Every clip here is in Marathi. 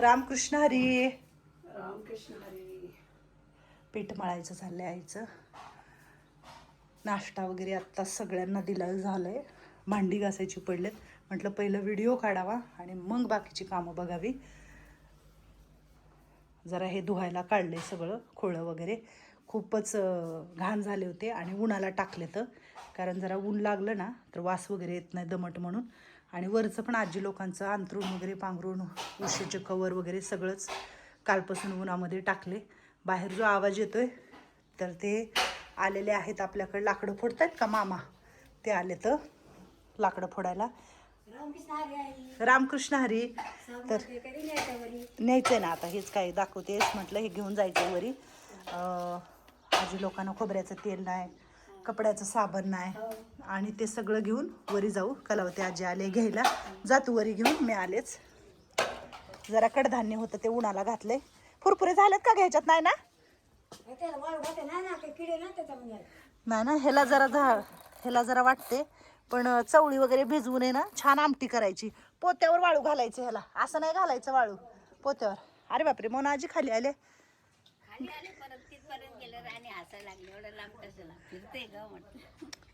रामकृष्ण हरी. रामकृष्ण हरी. पीठ मळायचं झालंय आईचं. नाश्ता वगैरे आत्ता सगळ्यांना दिला झालंय. भांडी घासायची पडलेत. म्हटलं पहिलं व्हिडिओ काढावा आणि मग बाकीची कामं बघावी. जरा हे धुवायला काढले सगळं खोळं वगैरे. खूपच घाण झाले होते आणि उन्हाला टाकले तर कारण जरा ऊन लागलं ना तर वास वगैरे येत नाही दमट म्हणून. आणि वरचं पण आजी लोकांचं अंथरूण वगैरे पांघरूण उशीचे कवर वगैरे सगळंच कालपासून उन्हामध्ये टाकले. बाहेर जो आवाज येतोय तर ते आलेले आहेत आपल्याकडे. लाकडं फोडत आहेत का मामा ते आले तर लाकडं फोडायला. रामकृष्ण हरी. तर न्यायचंय ना आता. हेच काय दाखवतेस म्हटलं हे घेऊन जायचं वरी. आजी लोकांना खोबऱ्याचं तेल नाही, कपड्याचं साबण नाही आणि ते सगळं घेऊन वरी जाऊ. कलावती आजी आले घ्यायला. जातो वरी घेऊन. मी आलेच. जरा कडधान्य होतं ते उन्हाला घातले. फुरफुरे झालेत का घ्यायच्यात नाही ना? नाही ना ह्याला जरा वाटते पण चवळी वगैरे भिजवून आहे ना छान आमटी करायची. पोत्यावर वाळू घालायचं. ह्याला असं नाही घालायचं वाळू पोत्यावर. अरे बापरे मोना आजी खाली आले.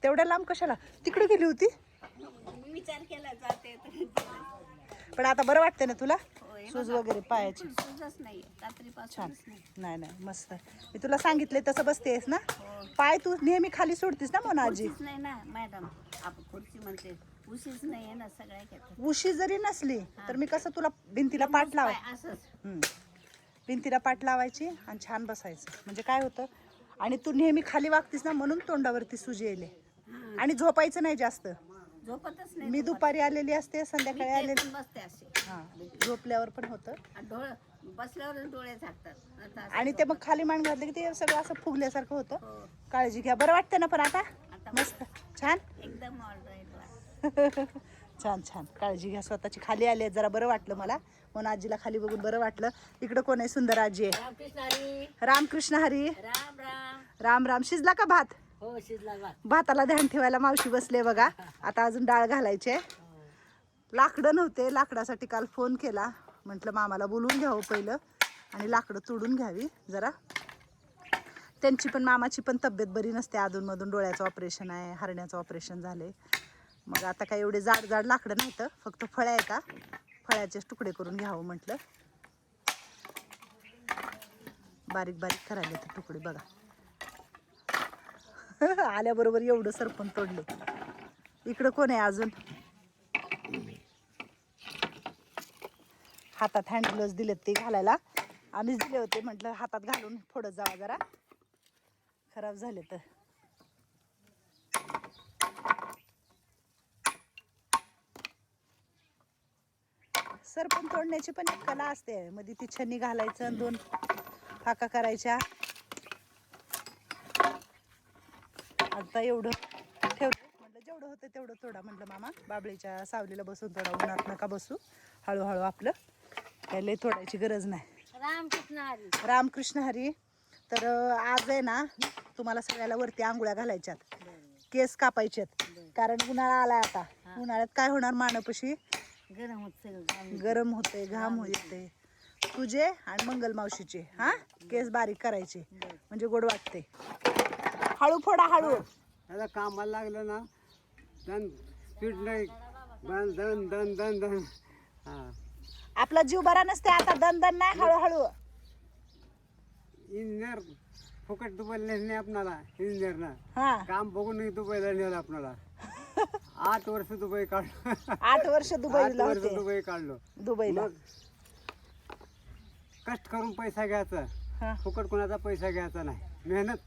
तेवढ्या लांब कशाला तिकडे गेली होती? विचार केला जाते पण आता बरं वाटते ना तुला? सूज वगैरे पायाची छान. नाही नाही मस्त. मी तुला सांगितले तसं बसतेस ना. पाय तू नेहमी खाली सोडतीस ना मोना आजी? नाही ना मॅडम, आपण खुर्ची म्हणते उशीच नाही आहे ना सगळ्या. उशी जरी नसली तर मी कसं तुला भिंतीला पाठ लाव. भिंतीला पाठ लावायची आणि छान बसायचं. म्हणजे काय होतं आणि तू नेहमी खाली वागतीस ना म्हणून तोंडावरती सुजी येले. आणि झोपायचं नाही जास्त. झोपतच नाही. मी दुपारी आलेली असते, संध्याकाळी आलेली बसते असे. झोपल्यावर पण होतं. बसल्यावर डोळे झाकतात आणि ते मग खाली मान घातले की ते सगळं असं फुगल्यासारखं होतं. काळजी घ्या. बरं वाटतं ना पण आता मस्त छान एकदम ऑलराईट. छान छान. काळजी घ्या स्वतःची. खाली आले जरा बरं वाटलं मला. म्हणून आजीला खाली बघून बरं वाटलं. इकडं कोण आहे? सुंदर आजी आहे. रामकृष्ण हरी. राम राम. राम राम. शिजला का भात? हो शिजला भात. भाताला ध्यान ठेवायला मावशी बसले बघा. आता अजून डाळ घालायचे. लाकडं नव्हते. लाकडासाठी काल फोन केला. म्हटलं मामाला बोलवून घ्यावं पहिलं आणि लाकडं तोडून घ्यावी जरा. त्यांची पण मामाची पण तब्येत बरी नसते. अधूनमधून डोळ्याचं ऑपरेशन आहे, हरण्याचं ऑपरेशन झाले. मग आता काय एवढे जाड जाड लाकडं नव्हतं. फक्त फळ्या आहे का फळ्याचेच तुकडे करून घ्यावं म्हटलं. बारीक बारीक करायला ते तुकडे बघा. आल्याबरोबर एवढं सरपण तोडले. इकडं कोण आहे अजून? हातात हँड ग्लोव्ज दिलेत ते घालायला. आम्हीच दिले होते. म्हटलं हातात घालून फोडत जावा जरा. खराब झाले तर. सरपण तोडण्याची पण एक कला असते. मध्ये ती छन्नी घालायचं आणि 2 फाका करायच्या. आता एवढं ठेवलं. म्हटलं जेवढं होतं तेवढं तोडा. म्हटलं मामा बाबळीच्या सावलीला बसून तोडा. उन्हात नका बसू. हळूहळू आपलं काही लई तोडायची गरज नाही. रामकृष्ण हरी. रामकृष्ण हरी. तर आज आहे ना तुम्हाला सगळ्याला वरती आंघोळ्या घालायच्यात. केस कापायच्यात. कारण उन्हाळा आला आता. उन्हाळ्यात काय होणार मानपशी गरम होते, घाम येते. तुझे आणि मंगल मावशीचे केस बारीक करायचे म्हणजे गोड वाटते. हळू फोडा हळू. आता कामाला लागलं ना दन स्पीड नाही. दन दन दन दन दन. आपला जीव बरा नसते आता. दन दन नाही हळूहळू. इंजिनियर फुकट दुबईला नाही आपणाला. इंजिनियरना काम बघून दुबईला नेलं आपणाला. 8 वर्ष दुबई काढलो. 8 वर्ष दुबईला वर्ष होते. दुबई काढलो. दुबईला मग कष्ट करून पैसा घ्यायचा. फुकट कोणाचा पैसा घ्यायचा नाही. मेहनत.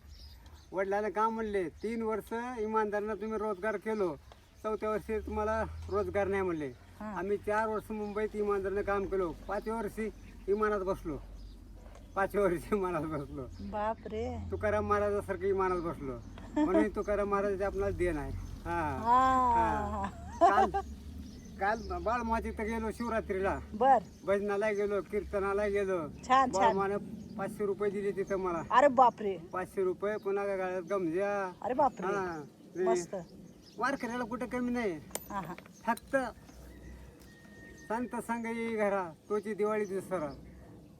वडिलांना काम म्हणले 3 वर्ष इमानदारीनं तुम्ही रोजगार केलो. 4थ्या वर्षी तुम्हाला रोजगार नाही म्हणले. आम्ही 4 वर्ष मुंबईत इमानदारीनं काम केलो. 5व्या वर्षी इमानात बसलो. 5व्या वर्षी इमानात बसलो. बापरे. तुकाराम महाराजासारखं इमानात बसलो. म्हणून तुकाराम महाराजाचे आपल्याला देण आहे. काल बाळमाची तर गेलो शिवरात्रीला. बर. भजनाला गेलो, कीर्तनाला गेलो. छान छान. बाळमाने 500 रुपये दिले तिथं मला. अरे बापरे. 500 रुपये. पुन्हा गाळ्यात गमज्या. अरे बापरे. मस्त. वारकऱ्याला कुठे कमी नाही. फक्त संत संग येई घरा तोची दिवाळी दिसरा.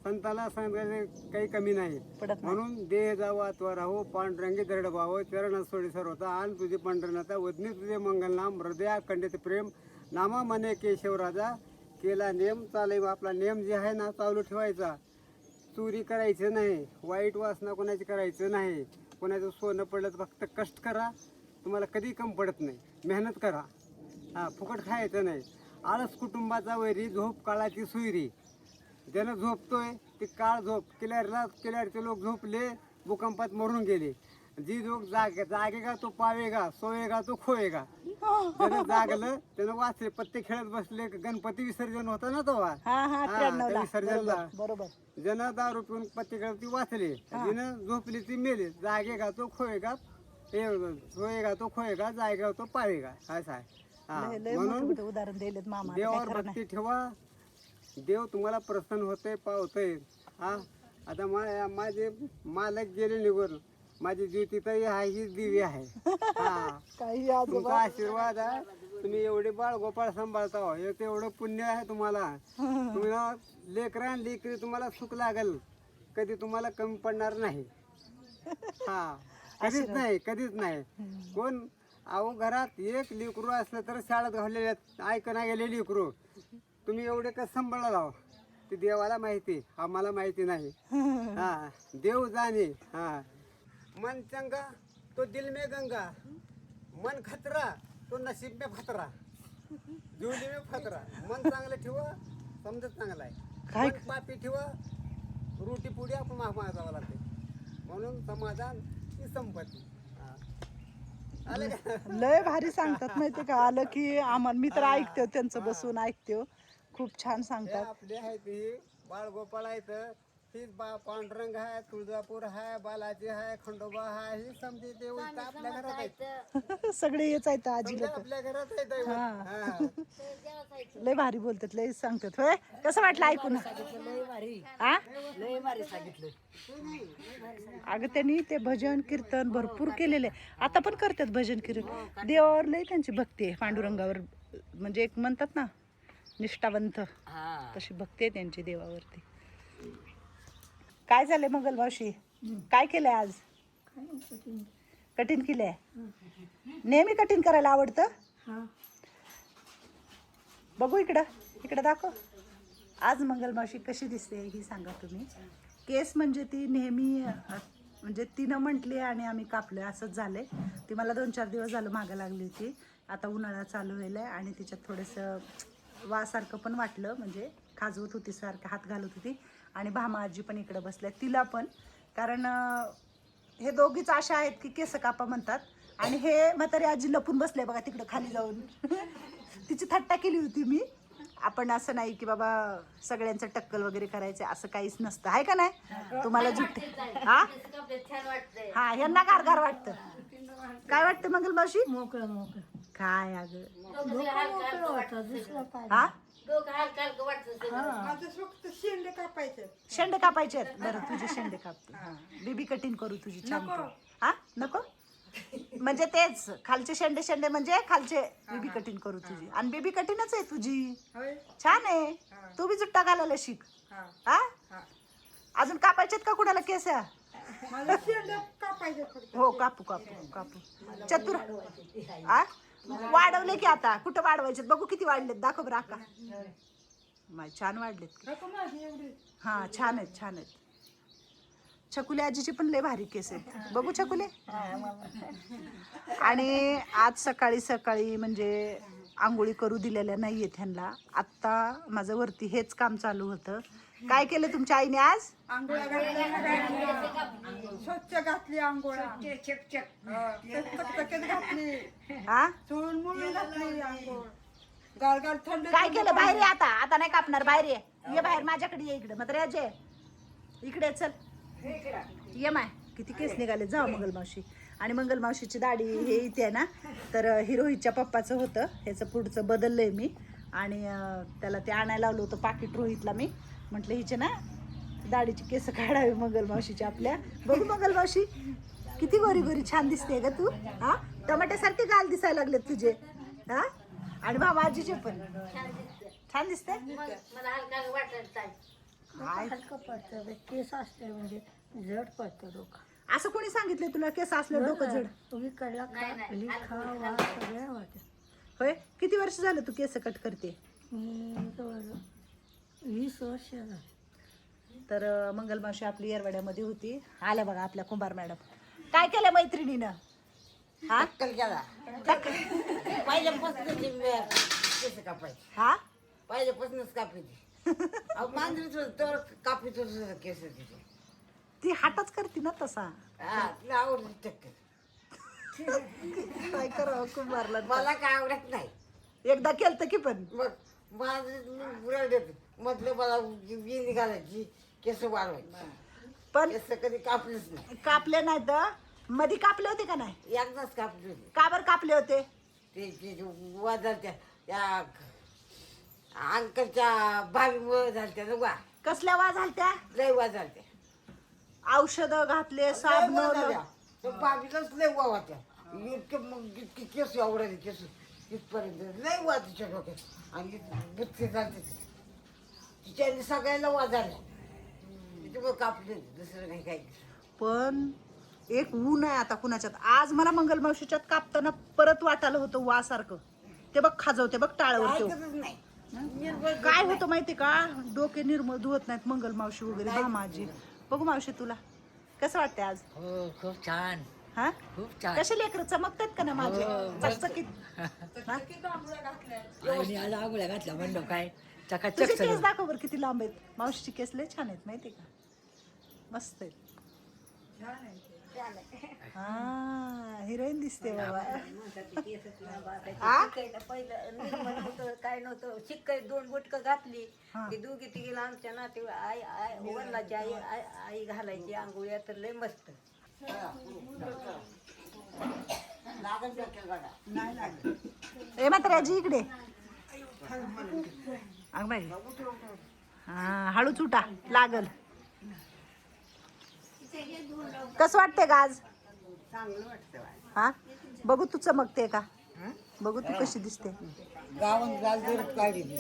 संताला सांगायचं काही कमी नाही. पडत नाही. म्हणून देह जावा त्वरा हो पांडुरंगी दरड भाव चरण सोडी सर्वता आन तुझे पंढरनाथा वदनी तुझे मंगल नाम हृदया खंडित प्रेम नामा मने केशव राजा केला नेम चाले. आपला नेम जे आहे ना चालू ठेवायचा. चोरी करायचं नाही, वाईट वासना कोणाची करायचं नाही. कोणाचं सोनं पडलं तर फक्त कष्ट करा, तुम्हाला कधी कम पडत नाही. मेहनत करा, फुकट खायचं नाही. आळस कुटुंबाचा वैरी झोप काळाची सुईरी. ज्यानं झोपतोय ती काळ झोप. किल्ल्यारचे लोक झोपले, भूकंपात मरून गेले. जी लोक जागेगा तो पावेगा, सोवेगा तो खोवेगा. ज्यानं जागलं त्यानं वाचले. पत्ते खेळत बसले. गणपती विसर्जन होतं ना तेव्हा, त्या विसर्जनला बरोबर. ज्यानं दारू पिऊन पत्ते खेळत ती वाचले. जिनं झोपली ती मेले. जागेगा तो खोवेगा, सोवेगा तो खोवेगा, जागेगा तो पावेगा. असं आहे. म्हणून उदाहरण दिलेत मामा. देवावर भक्ती ठेवा. देव तुम्हाला प्रसन्न होते, पावतोय. आता माझे मालक गेले निघून. माझी ज्योती तर आहे, हीच दिवी आहे. काही तुमचा आशीर्वाद आहे. तुम्ही एवढे बाळ गोपाळ सांभाळता हो. एवढं पुण्य आहे तुम्हाला. तुम्हाला लेकरा लेकरी तुम्हाला सुख लागल. कधी तुम्हाला कमी पडणार नाही. कधीच नाही, कधीच नाही. कोण अहो घरात एक लेकरू असलं तर शाळेत घाललेले ऐकणा गेले लेकरू. तुम्ही एवढे कसं सांभाळा लाव ते देवाला माहिती, आम्हाला माहिती नाही. देव जाणे. मन चंगा तो दिल में गंगा, मन खतरा तो नसीब में फतरा, जुली में फतरा. मन चांगलं ठेवा, समजत चांगला आहे. मन पापी ठेवा, रोटी पुढे आपण मागवा जावं लागते. म्हणून समाधान ही संपत्ती. आले का? लय भारी सांगतात माहिती का. आलं की आम्हाला, मी तर ऐकते त्यांचं बसून ऐकते. खूप छान सांगतात. आपले आहे ते बाळ गोपाळ आहेत. ही पांडुरंग आहे, तुळजापूर आहे, बालाजी आहे, खंडोबा आहे. ही समजे देव आपल्या घरात आहेत. सगळे येच आहेत आजी लोक. आपल्या घरात आहे दैवत. लय भारी बोलतात, लय सांगतात. होय, कसं वाटलं ऐकून? अगं त्यांनी ते भजन कीर्तन भरपूर केलेले. आता पण करतात भजन कीर्तन. देवावर लय त्यांची भक्ती आहे. पांडुरंगावर म्हणजे एक म्हणतात ना निष्ठावंत, तशी भक्ती आहे त्यांची देवावरती. काय झालंय मंगल मावशी? काय केलंय आज? कठीण केलंय. नेहमी कठीण करायला आवडतं. बघू इकडं, इकडं दाखव. आज मंगल मावशी कशी दिसते ही सांगा तुम्ही. केस म्हणजे ती नेहमी म्हणजे तिनं म्हटली आणि आम्ही कापलं असंच झालंय. ती मला 2-4 दिवस झालं मागं लागली होती. आता उन्हाळा चालू व्हायलाय आणि तिच्यात थोडंसं वासारखं पण वाटलं. म्हणजे खाजवत होती, सारखं हात घालत होती. आणि भामा आजी पण इकडं बसल्या. तिला पण, कारण हे दोघीच अशा आहेत की केस कापा म्हणतात. आणि हे म्हातारी आजी लपून बसले बघा तिकडं खाली जाऊन. तिची थट्टा केली होती मी. आपण असं नाही की बाबा सगळ्यांचं टक्कल वगैरे करायचं, असं काहीच नसतं. आहे का नाही? तुम्हाला जुट्टे हा यांना गारगार वाटतं. काय वाटतं मंगल मावशी? मोकळं मोकळं. काय अगं हा शेंडे कापायचे आहेत. बरं तुझे शेंडे कापते. बेबी कटिंग करू तुझी छान. हा नको म्हणजे तेच खालचे शेंडे म्हणजे खालचे बेबी कटिंग करू तुझी. आणि बेबी कटिंगच आहे तुझी. छान आहे. तू बी जुट्टा घालायला शिक. हा अजून कापायचेत का कुणाला केस? हो कापू कापू कापू. चतुर वाढवले की आता कुठं वाढवायचे? बघू किती वाढलेत, दाखव बरं आका. छान वाढलेत. हा छान आहेत, छान आहेत. छकुले आजीचे पण लय भारी केस आहेत. बघू छकुले. आणि आज सकाळी सकाळी म्हणजे आंघोळी करू दिलेल्या नाहीये ह्यांना. आत्ता माझं वरती हेच काम चालू होतं. काय केलं तुमच्या आईने आज? स्वच्छ घातली आंघोळा, घातली हा गारगार थंड. काय केलं? बाहेर ये आता. आता नाही कापणार. बाहेर ये बाहेर. माझ्याकडे ये इकडे. मात्र अजय इकडे चल. ये माय किती केस निघाले. जाऊ मंगल मावशी. आणि मंगल मावशीची दाढी हे इथे आहे ना, तर हिरोहीच्या पप्पाचं होतं. ह्याचं पुढचं बदललंय मी. आणि त्याला ते आणायला लावलं होतं पाकिट रोहितला. मी म्हटलं हिचे ना दाढीची केस काढावी मंगल मावशीची आपल्या. बघू मंगल मावशी किती गोरी गोरी छान दिसते ग तू. हा टमाट्यासारखे गाल दिसायला लागलेत तुझे. हा आणि भामाजीचे पण छान दिसते मला हलका वाटत काय हलकं पडतं केस असते म्हणजे जड पडतं डोकं. असं कोणी सांगितलं तुला केस असलं डोकं जड? विकडला खाली खावा सगळ्या वाटत. होय किती वर्ष झालं तू केस कट करते? मी जवळ 20 वर्ष झाली. तर मंगलमावशी आपली येरवाड्यामध्ये होती. आल्या बघा आपल्या कुंभार मॅडम. काय केलं मैत्रिणीनं? हा हा पहिल्यापासूनच कापायची. अहो मांजरीच होत तर कापीच होत केस तिचे. ती हातच करते ना तसा. हा तिला आवडत चक्कर. काय करावं कुंभारला. मला काय आवडत नाही. एकदा केलं की पण मग माझं बुरा देत मधलं मला विणी घालायची केस वाढवायची. पण केस कधी कापलीच नाही. कापले नाही तर मध्ये कापले होते का नाही? एकदाच कापली होती. का बरं कापले होते? ते वाजालत्या त्या अंकलच्या भावीमुळे झालत्या ना वा. कसल्या वाज झालत्या? लय वाजालत्या. औषधं घातले साबण. बाबीलाच लय वा होत्या. इतके मग इतके केस आवडायचे केस तिथपर्यंत लय वाजच्या डोक्यात आणि बुत्ती झालते तिच्याने सगळ्याला वाजाल्या. त्याच्यामुळे कापले दुसरं नाही काही. पण एक ऊन आहे आता कुणाच्यात. आज मला मंगलमावशीच्यात कापताना परत वाटायला होतं वासारखं. ते बघ खाजवते बघ टाळावर तो. ऐकतच नाही. काय होतं माहिती का? डोके निर्मळ धुवत नाहीत मंगलमावशी वगैरे भामाजी. बघू मावशी तुला कसं वाटतंय आज? हो खूप छान हा खूप छान. कसे लेकर चमकतात का ना माझे चकचकीत? हा? आणि आज आंघोळ्या घातल्या म्हणलं काय चकाचक तुझे सगळं. केस दाखव बरं किती लांब आहेत. मावशीचे केस लय छान आहेत माहिती का? मस्त आहेत. हा हिरोईन दिसते बाबा. आ? पहिलं निर्मळ होतं काय नव्हतं. शिक्का 2 बुटकं घातली हा. की दोघी तिघीला आमच्या नाते आई आई वडिलाची आई घालायची आंघोळ्या तर लय मस्त. लागल डोक्याला बघा. ए म्हाताऱ्याजी इकडे. अग बाई हा हळूच उठा लागल. कसं वाटतंय का आज? चांगलं वाटतं बाई. हा बघू तू चमकते का? बघू तू कशी दिसते. गावात लाल जोरात काढली.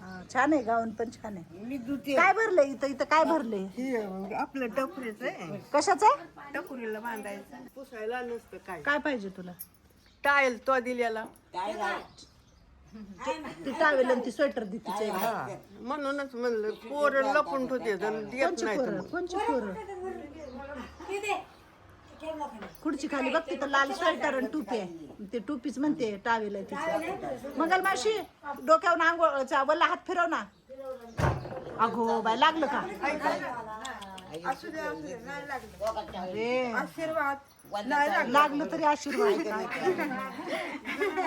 हा, छान आहे गाऊन पण छान आहे. मी दुती काय भरलंय इथं? इथं काय भरलंय? हे आपलं टपरीच आहे. कशाचं आहे? टपुरीला बांधायचं पुसायला नसतं काय. काय पाहिजे तुला? टायल तो दिलेला ती टावेल आणि ती स्वेटर दे तिचं एक. म्हणूनच म्हणलं पोरं लपून ठेवते देत कोणची नाही पोरं? कोणची पोरं? खुर्ची खाली बघ तिथं लाल स्वेटर आणि टोपी आहे. ते टोपीच म्हणते टावेल आहे तिचं. मंगलमावशी डोक्यावर आंघोळचा वल्ला हात फिरव ना. अगो बाय लागलं का? असू दे नाही लागलं. अरे आशीर्वाद लागलं तरी आशीर्वाद.